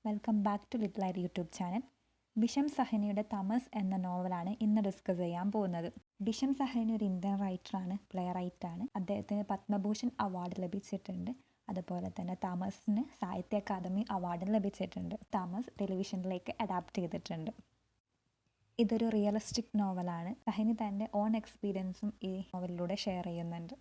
Welcome back to little eight YouTube channel. Bhisham സഹനിയുടെ തമസ് എന്ന നോവലാണ് ഇന്ന് ഡിസ്കസ് ചെയ്യാൻ പോകുന്നത്. ബിഷം സഹനി ഒരു ഇന്ത്യൻ റൈറ്ററാണ്, പ്ലേ റൈറ്റാണ്. അദ്ദേഹത്തിന് പത്മഭൂഷൺ അവാർഡ് ലഭിച്ചിട്ടുണ്ട്. അതുപോലെ തന്നെ തമസിന് സാഹിത്യ അക്കാദമി അവാർഡും ലഭിച്ചിട്ടുണ്ട്. തമസ് ടെലിവിഷനിലേക്ക് അഡാപ്റ്റ് ചെയ്തിട്ടുണ്ട്. ഇതൊരു റിയലിസ്റ്റിക് നോവലാണ്. സഹനി തൻ്റെ ഓൺ എക്സ്പീരിയൻസും ഈ നോവലിലൂടെ ഷെയർ ചെയ്യുന്നുണ്ട്.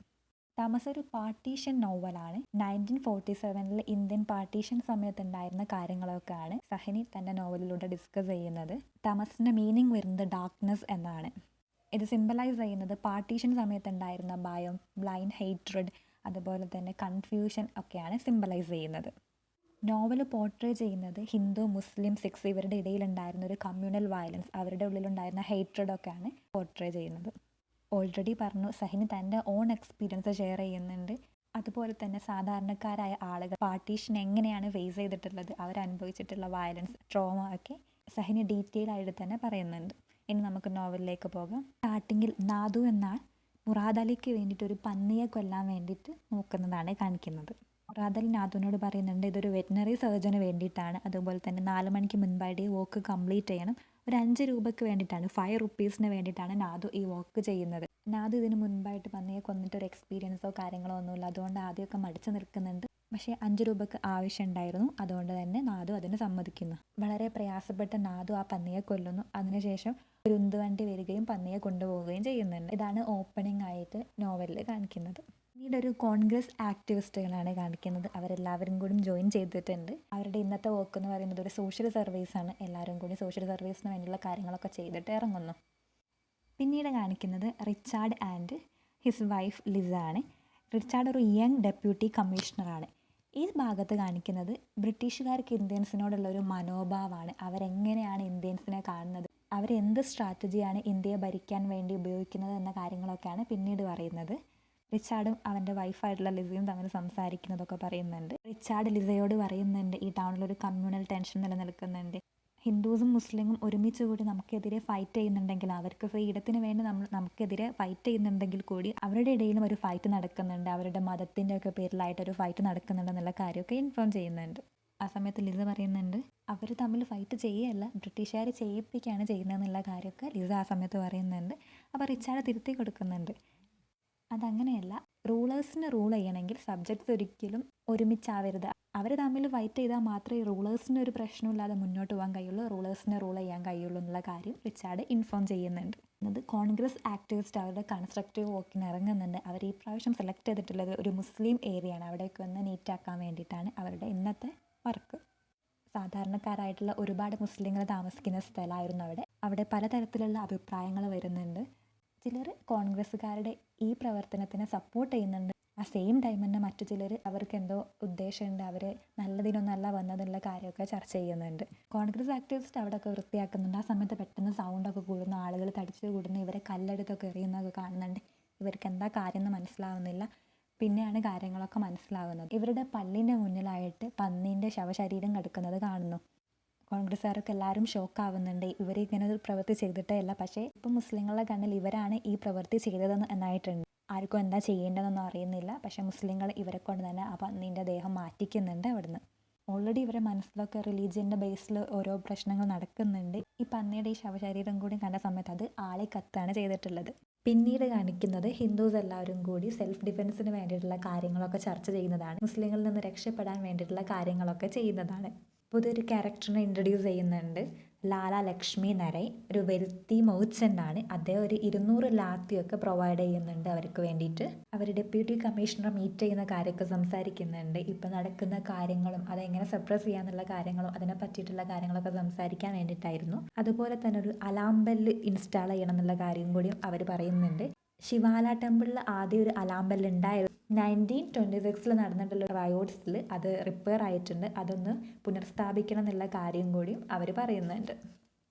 തമസ് ഒരു പാർട്ടീഷൻ നോവലാണ്. 1947 ഇന്ത്യൻ പാർട്ടീഷൻ സമയത്തുണ്ടായിരുന്ന കാര്യങ്ങളൊക്കെയാണ് സഹനി തൻ്റെ നോവലിലൂടെ ഡിസ്കസ് ചെയ്യുന്നത്. തമസിൻ്റെ മീനിങ് വരുന്നത് ഡാർക്ക്നെസ് എന്നാണ്. ഇത് സിംബലൈസ് ചെയ്യുന്നത് പാർട്ടീഷൻ സമയത്തുണ്ടായിരുന്ന ഭയം, ബ്ലൈൻഡ് ഹേറ്റ്രഡ്, അതുപോലെ തന്നെ കൺഫ്യൂഷൻ ഒക്കെയാണ് സിംബലൈസ് ചെയ്യുന്നത്. നോവൽ പോർട്രേ ചെയ്യുന്നത് ഹിന്ദു, മുസ്ലിം, സിഖ്സ് ഇവരുടെ ഇടയിലുണ്ടായിരുന്ന ഒരു കമ്മ്യൂണൽ വയലൻസ്, അവരുടെ ഉള്ളിലുണ്ടായിരുന്ന ഹേറ്റ്രഡ് ഒക്കെയാണ് പോർട്രേ ചെയ്യുന്നത്. ഓൾറെഡി പറഞ്ഞു, സഹനി തൻ്റെ ഓൺ എക്സ്പീരിയൻസ് ഷെയർ ചെയ്യുന്നുണ്ട്. അതുപോലെ തന്നെ സാധാരണക്കാരായ ആളുകൾ പാർട്ടീഷൻ എങ്ങനെയാണ് ഫേസ് ചെയ്തിട്ടുള്ളത്, അവരനുഭവിച്ചിട്ടുള്ള വയലൻസ്, ട്രോമ ഒക്കെ സഹനി ഡീറ്റെയിൽ ആയിട്ട് തന്നെ പറയുന്നുണ്ട്. ഇനി നമുക്ക് നോവലിലേക്ക് പോകാം. സ്റ്റാർട്ടിങ്ങിൽ നാദു എന്ന മുറാദ് അലിക്ക് വേണ്ടിയിട്ട് ഒരു പന്നിയെ കൊല്ലാൻ വേണ്ടിയിട്ട് നോക്കുന്നതാണ് കാണിക്കുന്നത്. മുറാദ് അലി നാദുവിനോട് പറയുന്നുണ്ട് ഇതൊരു വെറ്റിനറി സർജന് വേണ്ടിയിട്ടാണ്, അതുപോലെ തന്നെ 4 മണിക്ക് മുൻപായിട്ട് ഈ വർക്ക് കംപ്ലീറ്റ് ചെയ്യണം. ഒരു 5 രൂപയ്ക്ക് വേണ്ടിയിട്ടാണ്, 5 റുപ്പീസിന് വേണ്ടിയിട്ടാണ് നാദു ഈ വർക്ക് ചെയ്യുന്നത്. നാദു ഇതിന് മുൻപായിട്ട് പന്നിയെ കൊന്നിട്ട് ഒരു എക്സ്പീരിയൻസോ കാര്യങ്ങളോ ഒന്നുമില്ല. അതുകൊണ്ട് ആദ്യമൊക്കെ മടിച്ചു നിൽക്കുന്നുണ്ട്. പക്ഷേ 5 രൂപയ്ക്ക് ആവശ്യമുണ്ടായിരുന്നു. അതുകൊണ്ട് തന്നെ നാദു അതിന് സമ്മതിക്കുന്നു. വളരെ പ്രയാസപ്പെട്ട നാദു ആ പന്നിയെ കൊല്ലുന്നു. അതിനുശേഷം ഒരു ഉന്തുവണ്ടി വരികയും പന്നിയെ കൊണ്ടുപോവുകയും ചെയ്യുന്നുണ്ട്. ഇതാണ് ഓപ്പണിംഗ് ആയിട്ട് നോവലിൽ കാണിക്കുന്നത്. പിന്നീട് ഒരു കോൺഗ്രസ് ആക്ടിവിസ്റ്റുകളാണ് കാണിക്കുന്നത്. അവരെല്ലാവരും കൂടി ജോയിൻ ചെയ്തിട്ടുണ്ട്. അവരുടെ ഇന്നത്തെ വർക്ക് എന്ന് പറയുന്നത് ഒരു സോഷ്യൽ സർവീസാണ്. എല്ലാവരും കൂടി സോഷ്യൽ സർവീസിന് വേണ്ടിയുള്ള കാര്യങ്ങളൊക്കെ ചെയ്തിട്ട് ഇറങ്ങുന്നു. പിന്നീട് കാണിക്കുന്നത് Richard and his wife Lisa ആണ്. റിച്ചാർഡ് ഒരു യങ് ഡെപ്യൂട്ടി കമ്മീഷണറാണ്. ഈ ഭാഗത്ത് കാണിക്കുന്നത് ബ്രിട്ടീഷുകാർക്ക് ഇന്ത്യൻസിനോടുള്ള ഒരു മനോഭാവമാണ്. അവരെങ്ങനെയാണ് ഇന്ത്യൻസിനെ കാണുന്നത്, അവരെന്ത് സ്ട്രാറ്റജിയാണ് ഇന്ത്യയെ ഭരിക്കാൻ വേണ്ടി ഉപയോഗിക്കുന്നത് എന്ന കാര്യങ്ങളൊക്കെയാണ് പിന്നീട് പറയുന്നത്. റിച്ചാർഡും അവൻ്റെ വൈഫായിട്ടുള്ള ലിസയും തമ്മിൽ സംസാരിക്കുന്നതൊക്കെ പറയുന്നുണ്ട്. റിച്ചാർഡ് ലിസയോട് പറയുന്നുണ്ട് ഈ ടൗണിലൊരു കമ്മ്യൂണൽ ടെൻഷൻ നിലനിൽക്കുന്നുണ്ട്. ഹിന്ദുസും മുസ്ലിമും ഒരുമിച്ച് കൂടി നമുക്കെതിരെ ഫൈറ്റ് ചെയ്യുന്നുണ്ടെങ്കിൽ, അവർക്ക് ഫ്രീഡത്തിന് വേണ്ടി നമുക്കെതിരെ ഫൈറ്റ് ചെയ്യുന്നുണ്ടെങ്കിൽ കൂടി അവരുടെ ഇടയിലും ഒരു ഫൈറ്റ് നടക്കുന്നുണ്ട്, അവരുടെ മതത്തിൻ്റെ ഒക്കെ പേരിലായിട്ടൊരു ഫൈറ്റ് നടക്കുന്നുണ്ടെന്നുള്ള കാര്യമൊക്കെ ഇൻഫോം ചെയ്യുന്നുണ്ട്. ആ സമയത്ത് ലിസ പറയുന്നുണ്ട് അവർ തമ്മിൽ ഫൈറ്റ് ചെയ്യുകയല്ല, ബ്രിട്ടീഷുകാർ ചെയ്യിപ്പിക്കുകയാണ് ചെയ്യുന്നതെന്നുള്ള കാര്യമൊക്കെ ലിസ ആ സമയത്ത് പറയുന്നുണ്ട്. അപ്പോൾ റിച്ചാർഡ് തിരുത്തി കൊടുക്കുന്നുണ്ട്, അതങ്ങനെയല്ല, റൂളേഴ്സിന് റൂൾ ചെയ്യണമെങ്കിൽ സബ്ജക്ട്സ് ഒരിക്കലും ഒരുമിച്ചാവരുത്. അവർ തമ്മിൽ ഫൈറ്റ് ചെയ്താൽ മാത്രമേ റൂളേഴ്സിന് ഒരു പ്രശ്നമില്ലാതെ മുന്നോട്ട് പോകാൻ കഴിയുള്ളൂ, റൂളേഴ്സിനെ റൂൾ ചെയ്യാൻ കഴിയുള്ളൂ എന്നുള്ള കാര്യം റിച്ചാർഡ് ഇൻഫോം ചെയ്യുന്നുണ്ട്. അത് കോൺഗ്രസ് ആക്ടിവിസ്റ്റ് അവരുടെ കൺസ്ട്രക്റ്റീവ് വർക്കിന് ഇറങ്ങുന്നുണ്ട്. അവർ ഈ പ്രാവശ്യം സെലക്ട് ചെയ്തിട്ടുള്ളത് ഒരു മുസ്ലിം ഏരിയയാണ്. അവിടേക്ക് വന്ന് നീറ്റാക്കാൻ വേണ്ടിയിട്ടാണ് അവരുടെ ഇന്നത്തെ വർക്ക്. സാധാരണക്കാരായിട്ടുള്ള ഒരുപാട് മുസ്ലിങ്ങൾ താമസിക്കുന്ന സ്ഥലമായിരുന്നു അവിടെ പലതരത്തിലുള്ള അഭിപ്രായങ്ങൾ വരുന്നുണ്ട്. ചിലർ കോൺഗ്രസ്സുകാരുടെ ഈ പ്രവർത്തനത്തിനെ സപ്പോർട്ട് ചെയ്യുന്നുണ്ട്. ആ സെയിം ടൈം തന്നെ മറ്റു ചിലർ അവർക്ക് എന്തോ ഉദ്ദേശമുണ്ട്, അവർ നല്ലതിനൊന്നല്ല വന്നതെന്നുള്ള കാര്യമൊക്കെ ചർച്ച ചെയ്യുന്നുണ്ട്. കോൺഗ്രസ് ആക്ടിവിസ്റ്റ് അവിടെയൊക്കെ വൃത്തിയാക്കുന്നുണ്ട്. ആ സമയത്ത് പെട്ടെന്ന് സൗണ്ടൊക്കെ കൂടുന്ന, ആളുകൾ തടിച്ചു കൂടുന്ന, ഇവരെ കല്ലെടുത്തൊക്കെ എറിയുന്നതൊക്കെ കാണുന്നുണ്ട്. ഇവർക്ക് എന്താ കാര്യം എന്ന് മനസ്സിലാവുന്നില്ല. പിന്നെയാണ് കാര്യങ്ങളൊക്കെ മനസ്സിലാവുന്നത്. ഇവരുടെ പള്ളിൻ്റെ മുന്നിലായിട്ട് പന്നീൻ്റെ ശവശരീരം കിടക്കുന്നത് കാണുന്നു. കോൺഗ്രസ്സുകാരൊക്കെ എല്ലാവരും ഷോക്കാവുന്നുണ്ട്. ഇവർ ഇങ്ങനെ ഒരു പ്രവൃത്തി ചെയ്തിട്ടേ അല്ല, പക്ഷേ ഇപ്പം മുസ്ലിങ്ങളുടെ കണ്ണിൽ ഇവരാണ് ഈ പ്രവൃത്തി ചെയ്തതെന്ന് എന്നായിട്ടുണ്ട്. ആർക്കും എന്താ ചെയ്യേണ്ടതെന്നൊന്നും അറിയുന്നില്ല. പക്ഷേ മുസ്ലിങ്ങൾ ഇവരെ കൊണ്ട് തന്നെ ആ പന്നീൻ്റെ ദേഹം മാറ്റിക്കുന്നുണ്ട് അവിടുന്ന്. ഓൾറെഡി ഇവരെ മനസ്സിലൊക്കെ റിലീജിയൻ്റെ ബേസിൽ ഓരോ പ്രശ്നങ്ങൾ നടക്കുന്നുണ്ട്. ഈ പന്നിയുടെ ഈ ശവശരീരം കൂടി കണ്ട സമയത്ത് അത് ആളെ കത്താണ് ചെയ്തിട്ടുള്ളത്. പിന്നീട് കാണിക്കുന്നത് ഹിന്ദുസ് എല്ലാവരും കൂടി സെൽഫ് ഡിഫെൻസിന് വേണ്ടിയിട്ടുള്ള കാര്യങ്ങളൊക്കെ ചർച്ച ചെയ്യുന്നതാണ്. മുസ്ലിങ്ങളിൽ നിന്ന് രക്ഷപ്പെടാൻ വേണ്ടിയിട്ടുള്ള കാര്യങ്ങളൊക്കെ ചെയ്യുന്നതാണ്. പുതിയൊരു ക്യാരക്ടറിനെ ഇൻട്രൊഡ്യൂസ് ചെയ്യുന്നുണ്ട്. ലാല ലക്ഷ്മി നരൈ ഒരു വെൽത്തി മെർച്ചൻ്റ് ആണ്. അദ്ദേഹം ഒരു 200 ലാത്തിയൊക്കെ പ്രൊവൈഡ് ചെയ്യുന്നുണ്ട് അവർക്ക് വേണ്ടിയിട്ട്. അവർ ഡെപ്യൂട്ടി കമ്മീഷണറെ മീറ്റ് ചെയ്യുന്ന കാര്യമൊക്കെ സംസാരിക്കുന്നുണ്ട്. ഇപ്പം നടക്കുന്ന കാര്യങ്ങളും അതെങ്ങനെ സപ്രസ് ചെയ്യാന്നുള്ള കാര്യങ്ങളും അതിനെ പറ്റിയിട്ടുള്ള കാര്യങ്ങളൊക്കെ സംസാരിക്കാൻ വേണ്ടിയിട്ടായിരുന്നു. അതുപോലെ തന്നെ ഒരു അലാം ബെല്ല് ഇൻസ്റ്റാൾ ചെയ്യണം എന്നുള്ള കാര്യം കൂടിയും അവർ പറയുന്നുണ്ട്. ശിവാല ടെമ്പിളിൽ ആദ്യം ഒരു അലാം ബെല്ല് ഉണ്ടായിരുന്നു. 1926 നടന്നിട്ടുള്ള റയോട്ട്സിൽ അത് റിപ്പയർ ആയിട്ടുണ്ട്. അതൊന്ന് പുനഃസ്ഥാപിക്കണം എന്നുള്ള കാര്യം കൂടിയും അവർ പറയുന്നുണ്ട്.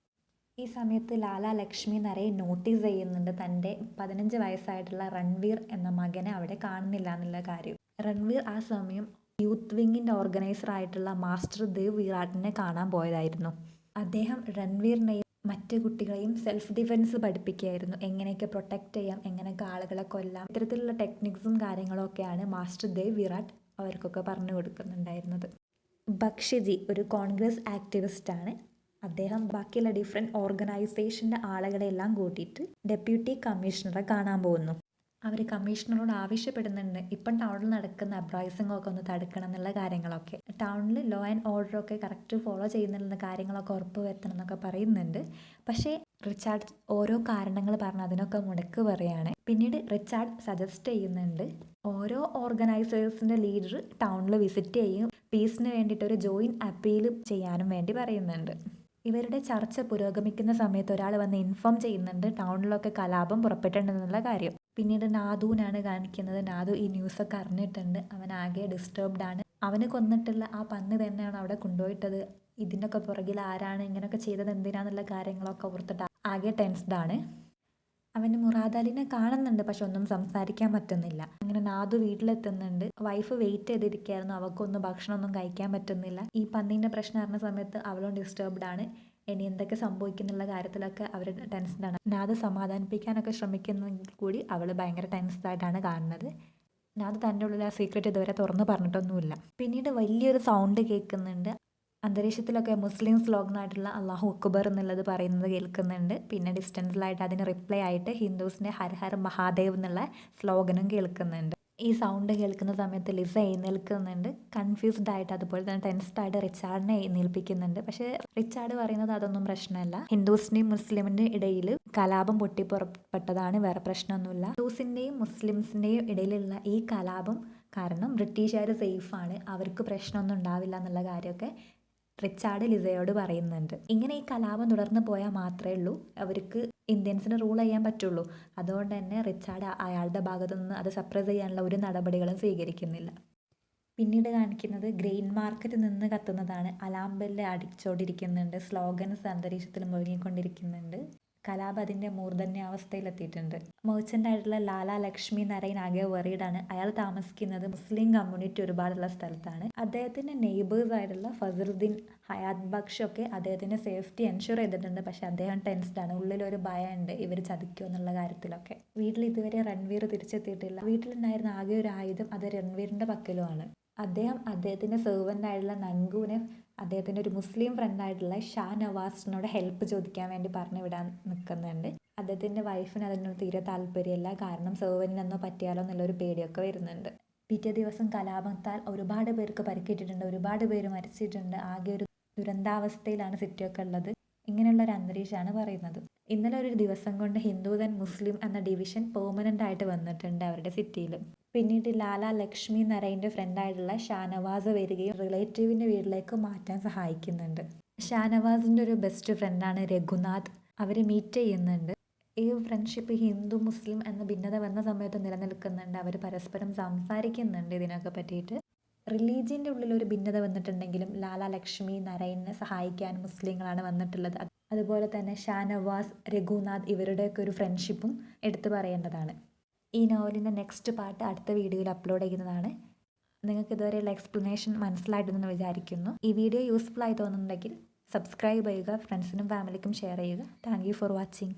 ഈ സമയത്ത് ലാല ലക്ഷ്മി നരൈ നോട്ടീസ് ചെയ്യുന്നുണ്ട് തൻ്റെ 15 വയസ്സായിട്ടുള്ള രൺവീർ എന്ന മകനെ അവിടെ കാണുന്നില്ല എന്നുള്ള കാര്യം. രൺവീർ ആ സമയം യൂത്ത് വിങ്ങിൻ്റെ ഓർഗനൈസർ ആയിട്ടുള്ള മാസ്റ്റർ ദേവ് വിറാട്ടിനെ കാണാൻ പോയതായിരുന്നു. അദ്ദേഹം രൺവീറിനെയും മറ്റ് കുട്ടികളെയും സെൽഫ് ഡിഫെൻസ് പഠിപ്പിക്കുകയായിരുന്നു. എങ്ങനെയൊക്കെ പ്രൊട്ടക്റ്റ് ചെയ്യാം, എങ്ങനെയൊക്കെ ആളുകളെ കൊല്ലാം, ഇത്തരത്തിലുള്ള ടെക്നിക്സും കാര്യങ്ങളൊക്കെയാണ് മാസ്റ്റർ ദേവ് വിറാട്ട് അവർക്കൊക്കെ പറഞ്ഞു കൊടുക്കുന്നുണ്ടായിരുന്നത്. ബക്ഷിജി ഒരു കോൺഗ്രസ് ആക്ടിവിസ്റ്റാണ്. അദ്ദേഹം ബാക്കിയുള്ള ഡിഫറെൻറ്റ് ഓർഗനൈസേഷൻ്റെ ആളുകളെല്ലാം കൂട്ടിയിട്ട് ഡെപ്യൂട്ടി കമ്മീഷണറെ കാണാൻ പോകുന്നു. അവർ കമ്മീഷണറോട് ആവശ്യപ്പെടുന്നുണ്ട് ഇപ്പം ടൗണിൽ നടക്കുന്ന അപ്രൈസിങ്ങൊക്കെ ഒന്ന് തടുക്കണം എന്നുള്ള കാര്യങ്ങളൊക്കെ. ടൗണിൽ ലോ ആൻഡ് ഓർഡറൊക്കെ കറക്റ്റ് ഫോളോ ചെയ്യുന്നുള്ള കാര്യങ്ങളൊക്കെ ഉറപ്പ് വരുത്തണം എന്നൊക്കെ പറയുന്നുണ്ട്. പക്ഷേ റിച്ചാർഡ് ഓരോ കാരണങ്ങൾ പറഞ്ഞ് അതിനൊക്കെ മുടക്ക് പറയുകയാണ്. പിന്നീട് റിച്ചാർഡ് സജസ്റ്റ് ചെയ്യുന്നുണ്ട് ഓരോ ഓർഗനൈസേഴ്സിൻ്റെ ലീഡർ ടൗണിൽ വിസിറ്റ് ചെയ്യും, പീസിന് വേണ്ടിയിട്ട് ഒരു ജോയിൻറ്റ് അപ്പീൽ ചെയ്യാനും വേണ്ടി പറയുന്നുണ്ട്. ഇവരുടെ ചർച്ച പുരോഗമിക്കുന്ന സമയത്ത് ഒരാൾ വന്ന് ഇൻഫോം ചെയ്യുന്നുണ്ട് ടൗണിലൊക്കെ കലാപം പുറപ്പെട്ടിട്ടുണ്ടെന്നുള്ള കാര്യം. പിന്നീട് നാദുവിനാണ് കാണിക്കുന്നത്. നാദു ഈ ന്യൂസൊക്കെ അറിഞ്ഞിട്ടുണ്ട്. അവൻ ആകെ ഡിസ്റ്റർബ്ഡ് ആണ്. അവന് കൊന്നിട്ടുള്ള ആ പന്നി തന്നെയാണ് അവിടെ കൊണ്ടുപോയിട്ടത്. ഇതിൻ്റെയൊക്കെ പുറകിൽ ആരാണ്, ഇങ്ങനെയൊക്കെ ചെയ്തത് എന്തിനാന്നുള്ള കാര്യങ്ങളൊക്കെ ഓർത്തിട്ട് ആകെ ടെൻസ്ഡാണ്. അവന് മുറാദ് അലിനെ കാണുന്നുണ്ട്, പക്ഷെ ഒന്നും സംസാരിക്കാൻ പറ്റുന്നില്ല. അങ്ങനെ നാദു വീട്ടിലെത്തുന്നുണ്ട്. Wife wait ചെയ്തിരിക്കുകയായിരുന്നു. അവൾക്കൊന്നും ഭക്ഷണമൊന്നും കഴിക്കാൻ പറ്റുന്നില്ല. ഈ പന്നീൻ്റെ പ്രശ്നം അറിഞ്ഞ സമയത്ത് അവളും ഡിസ്റ്റർബ്ഡ് ആണ്. ഇനി എന്തൊക്കെ സംഭവിക്കുന്നുള്ള കാര്യത്തിലൊക്കെ അവർ ടെൻസ്ഡാണ്. നാദു സമാധാനിപ്പിക്കാനൊക്കെ ശ്രമിക്കുന്നെങ്കിൽ കൂടി അവൾ ഭയങ്കര ടെൻസ്ഡായിട്ടാണ് കാണുന്നത്. നാദു തൻ്റെ ഉള്ളിൽ ആ സീക്രറ്റ് ഇതുവരെ തുറന്നു പറഞ്ഞിട്ടൊന്നുമില്ല. പിന്നീട് വലിയൊരു സൗണ്ട് കേൾക്കുന്നുണ്ട്. അന്തരീക്ഷത്തിലൊക്കെ മുസ്ലിം സ്ലോഗനായിട്ടുള്ള അള്ളാഹു അക്ബർ എന്നുള്ളത് പറയുന്നത് കേൾക്കുന്നുണ്ട്. പിന്നെ ഡിസ്റ്റൻസിലായിട്ട് അതിന് റിപ്ലൈ ആയിട്ട് ഹിന്ദുസിൻ്റെ ഹർ ഹർ മഹാദേവ് എന്നുള്ള സ്ലോഗനും കേൾക്കുന്നുണ്ട്. ഈ സൗണ്ട് കേൾക്കുന്ന സമയത്ത് ലിസ എഴുന്നേൽക്കുന്നുണ്ട്. കൺഫ്യൂസ്ഡ് ആയിട്ട് അതുപോലെ തന്നെ ടെൻസ്ഡ് ആയിട്ട് റിച്ചാർഡിനെ എഴുന്നേൽപ്പിക്കുന്നുണ്ട്. പക്ഷേ റിച്ചാർഡ് പറയുന്നത് അതൊന്നും പ്രശ്നമല്ല, ഹിന്ദുസിൻ്റെയും മുസ്ലിമിൻ്റെയും ഇടയിൽ കലാപം പൊട്ടിപ്പുറപ്പെട്ടതാണ്, വേറെ പ്രശ്നമൊന്നുമില്ല. ഹിന്ദുസിൻ്റെയും മുസ്ലിംസിൻ്റെയും ഇടയിലുള്ള ഈ കലാപം കാരണം ബ്രിട്ടീഷുകാർ സേഫാണ്, അവർക്ക് പ്രശ്നമൊന്നും ഉണ്ടാവില്ല എന്നുള്ള കാര്യമൊക്കെ റിച്ചാർഡ് ലിസയോട് പറയുന്നുണ്ട്. ഇങ്ങനെ ഈ കലാപം തുടർന്ന് പോയാൽ മാത്രമേ ഉള്ളൂ അവർക്ക് ഇന്ത്യൻസിന് റൂൾ ചെയ്യാൻ പറ്റുള്ളൂ. അതുകൊണ്ട് തന്നെ റിച്ചാർഡ് അയാളുടെ ഭാഗത്തു നിന്ന് അത് സപ്രസ് ചെയ്യാനുള്ള ഒരു നടപടികളും സ്വീകരിക്കുന്നില്ല. പിന്നീട് കാണിക്കുന്നത് ഗ്രെയിൻ മാർക്കറ്റ് നിന്ന് കത്തുന്നതാണ്. അലാം ബെല്ല് അടിച്ചോണ്ടിരിക്കുന്നുണ്ട്. സ്ലോഗൻസ് അന്തരീക്ഷത്തിൽ മുഴങ്ങിക്കൊണ്ടിരിക്കുന്നുണ്ട്. കലാപം അതിൻ്റെ മൂർധന്യാവസ്ഥയിലെത്തിയിട്ടുണ്ട്. മെർച്ചൻ്റായിട്ടുള്ള ലാല ലക്ഷ്മി നാരായൺ ആകെ വറീഡാണ്. അയാൾ താമസിക്കുന്നത് മുസ്ലിം കമ്മ്യൂണിറ്റി ഒരുപാടുള്ള സ്ഥലത്താണ്. അദ്ദേഹത്തിൻ്റെ നെയ്ബേഴ്സ് ആയിട്ടുള്ള ഫസലുദ്ദീൻ, ഹയാത്ത് ബക്ഷ് ഒക്കെ അദ്ദേഹത്തിൻ്റെ സേഫ്റ്റി എൻഷുർ ചെയ്തിട്ടുണ്ട്. പക്ഷെ അദ്ദേഹം ടെൻസ്ഡാണ്. ഉള്ളിലൊരു ഭയമുണ്ട് ഇവർ ചതിക്കുമോ എന്നുള്ള കാര്യത്തിലൊക്കെ. വീട്ടിൽ ഇതുവരെ രൺവീർ തിരിച്ചെത്തിയിട്ടില്ല. വീട്ടിലുണ്ടായിരുന്ന ആകെ ഒരു ആയുധം അത് രൺവീറിൻ്റെ പക്കലുമാണ്. അദ്ദേഹത്തിൻ്റെ സെർവൻ്റായിട്ടുള്ള നൻഗുവിനെ അദ്ദേഹത്തിൻ്റെ ഒരു മുസ്ലിം ഫ്രണ്ടായിട്ടുള്ള ഷാ നവാസിനോട് ഹെൽപ്പ് ചോദിക്കാൻ വേണ്ടി പറഞ്ഞു വിടാൻ നിൽക്കുന്നുണ്ട്. അദ്ദേഹത്തിൻ്റെ വൈഫിന് അതിനോട് തീരെ താല്പര്യമില്ല. കാരണം സെർവൻറ്റിനെന്നോ പറ്റിയാലോ എന്നുള്ളൊരു പേടിയൊക്കെ വരുന്നുണ്ട്. പിറ്റേ ദിവസം കലാപത്താൽ ഒരുപാട് പേർക്ക് പരിക്കേറ്റിട്ടുണ്ട്, ഒരുപാട് പേര് മരിച്ചിട്ടുണ്ട്. ആകെ ഒരു ദുരന്താവസ്ഥയിലാണ് സിറ്റിയൊക്കെ ഉള്ളത്. ഇങ്ങനെയുള്ളൊരു അന്തരീക്ഷമാണ് പറയുന്നത്. ഇന്നലെ ഒരു ദിവസം കൊണ്ട് ഹിന്ദു ദെൻ മുസ്ലിം എന്ന ഡിവിഷൻ പെർമനൻ്റ് ആയിട്ട് വന്നിട്ടുണ്ട് അവരുടെ സിറ്റിയിൽ. പിന്നീട് ലാല ലക്ഷ്മി നാരായണിൻ്റെ ഫ്രണ്ടായിട്ടുള്ള ഷാനവാസ് വരികയും റിലേറ്റീവിൻ്റെ വീട്ടിലേക്ക് മാറ്റാൻ സഹായിക്കുന്നുണ്ട്. ഷാനവാസിൻ്റെ ഒരു ബെസ്റ്റ് ഫ്രണ്ടാണ് രഘുനാഥ്. അവർ മീറ്റ് ചെയ്യുന്നുണ്ട്. ഈ ഫ്രണ്ട്ഷിപ്പ് ഹിന്ദു മുസ്ലിം എന്ന ഭിന്നത വന്ന സമയത്ത് നിലനിൽക്കുന്നുണ്ട്. അവർ പരസ്പരം സംസാരിക്കുന്നുണ്ട് ഇതിനൊക്കെ പറ്റിയിട്ട്. റിലീജിയൻ്റെ ഉള്ളിൽ ഒരു ഭിന്നത വന്നിട്ടുണ്ടെങ്കിലും ലാല ലക്ഷ്മി നാരായണിനെ സഹായിക്കാൻ മുസ്ലിങ്ങളാണ് വന്നിട്ടുള്ളത്. അതുപോലെ തന്നെ ഷാനവാസ്, രഘുനാഥ് ഇവരുടെയൊക്കെ ഒരു ഫ്രണ്ട്ഷിപ്പും എടുത്തു പറയേണ്ടതാണ്. ഈ നോവലിൻ്റെ നെക്സ്റ്റ് പാർട്ട് അടുത്ത വീഡിയോയിൽ അപ്ലോഡ് ചെയ്യുന്നതാണ്. നിങ്ങൾക്ക് ഇതുവരെയുള്ള എക്സ്പ്ലനേഷൻ മനസ്സിലായിട്ടുണ്ടെന്ന് വിചാരിക്കുന്നു. ഈ വീഡിയോ യൂസ്ഫുൾ ആയി തോന്നുന്നുണ്ടെങ്കിൽ സബ്സ്ക്രൈബ് ചെയ്യുക, ഫ്രണ്ട്സിനും ഫാമിലിക്കും ഷെയർ ചെയ്യുക. Thank you for watching.